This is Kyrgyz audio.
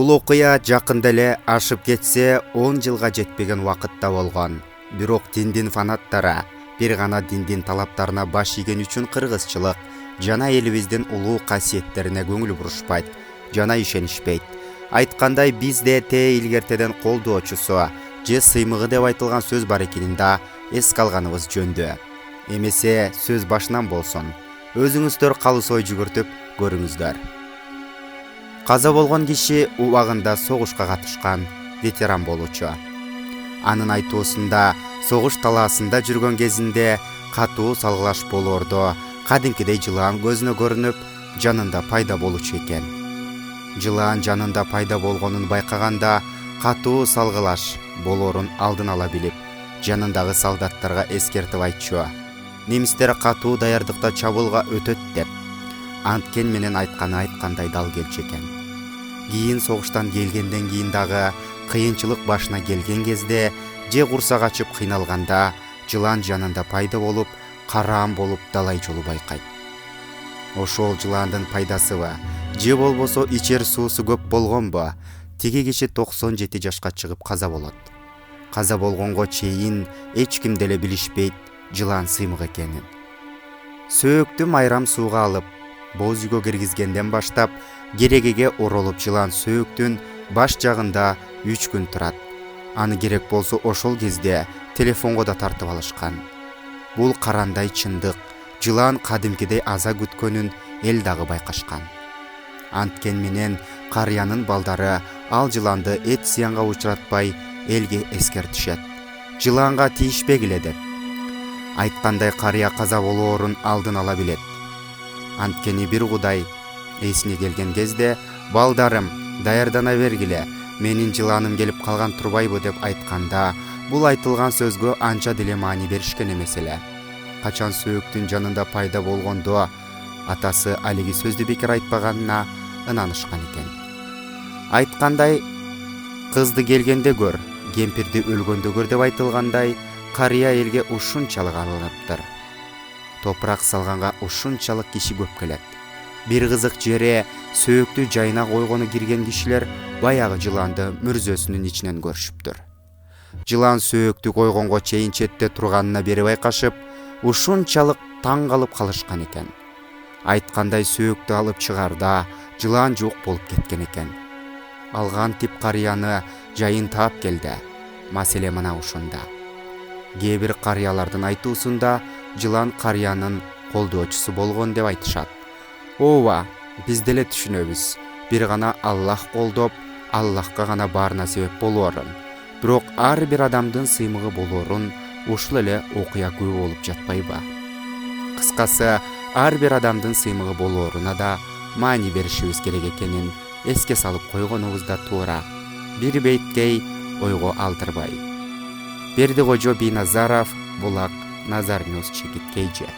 Бул окуя жакында эле ашып кетсе 10 жылга жетпеген убакытта болгон. Бирок диндин фанаттары бир гана диндин талаптарына баш ийген үчүн кыргызчылык жана элибиздин улуу касиеттерине көңүл бурушпайт, жана ишенишпейт. Айткандай бизде те илгертеден колдоочусу же сыймыгы деп айтылган сөз бар экенин да эске алганыбыз жөндө. Эмесе сөз башынан болсун. Өзүңүздөр калыс ой жүгүртүп көрүңүздөр. Каза болгон киши убагында согушка катышкан ветеран болуучу. Анын айтуусунда согуш талаасында жүргөн кезинде катуу салгылаш болоордо кадимкидей жылаан көзүнө көрүнүп, жанында пайда болуучу экен. Жылаан жанында пайда болгонун байкаганда катуу салгылаш болоорун алдын ала билип, жанындагы солдаттарга эскертип айтчу. Немистер катуу даярдыкта чабуулга өтөт деп. Анткен менен айткандай дал келчү экен. Кийин согуштан келгенден кийин дагы кыйынчылык башына келген кезде же курсак ачып кыйналганда жылаан жанында пайда болуп, караам болуп далай жолу байкайт. Ошол жылаандын пайдасыбы же болбосо ичер суусу көп болгонбу, тиги киши 97 жашка чыгып каза болот. Каза болгонго чейин эч ким деле билишпейт жылаан сыймык экенин. Сөөктү майрам сууга алып, боз үйгө киргизгенден баштап керегеге оролуп жылаан сөөктүн баш жагында 3 күн турат. Аны керек болсо ошол кезде телефонго да тартып алышкан. Бул карандай чындык, жылаан кадимкидей аза күткөнүн эл дагы байкашкан. Анткен менен карыянын балдары ал жылаанды эт зыянга учуратпай элге эскертишет. Жылаанга тийишпегиле деп. Айткандай карыя каза болоорун алдын ала билет. Анткени бир кудай эсине келген кезде балдарым даярдана бергиле, менин жылааным келип калган турбайбы деп айтканда, бул айтылган сөзгө анча деле маани беришкен эмес эле. Качан сөөктүн жанында пайда болгондо атасы алиги сөздү бекер айтпаганына ынанышкан экен. Айткандай кызды келгенде көр, кемпирди өлгөндө көр деп айтылгандай, карыя элге ушунчалык алыныптыр. Топурак салганга ушунчалык киши көп келет. Бир кызык жери сөөктү жайына койгону кирген кишилер баягы жылаанды мүрзөсүнүн ичинен көрүшүптүр. Жылаан сөөктү койгонго чейин четте турганына бери байкашып, ушунчалык таң калып калышкан экен. Айткандай сөөктү алып чыгарда жылаан жок болуп кеткен экен. Алган тип карыяны жайын таап келди. Маселе мына ушунда. Кээ бир карыялардын айтуусунда жылаан карыянын колдоочусу болгон деп айтышат. Ооба, биз деле түшүнөбүз. Бир гана Аллах колдоп, Аллахка гана баарына себеп болоорун. Бирок ар бир адамдын сыймыгы болоорун ушул эле окуя күбө болуп жатпайбы? Кыскасы, ар бир адамдын сыймыгы болооруна да маани беришибиз керек экенин эске салып койгонубуз да туура. Бир бейткей ойго алдырбай. Бердикожо Бийназаров, Булак, Назар Ньюс Чекиткейже.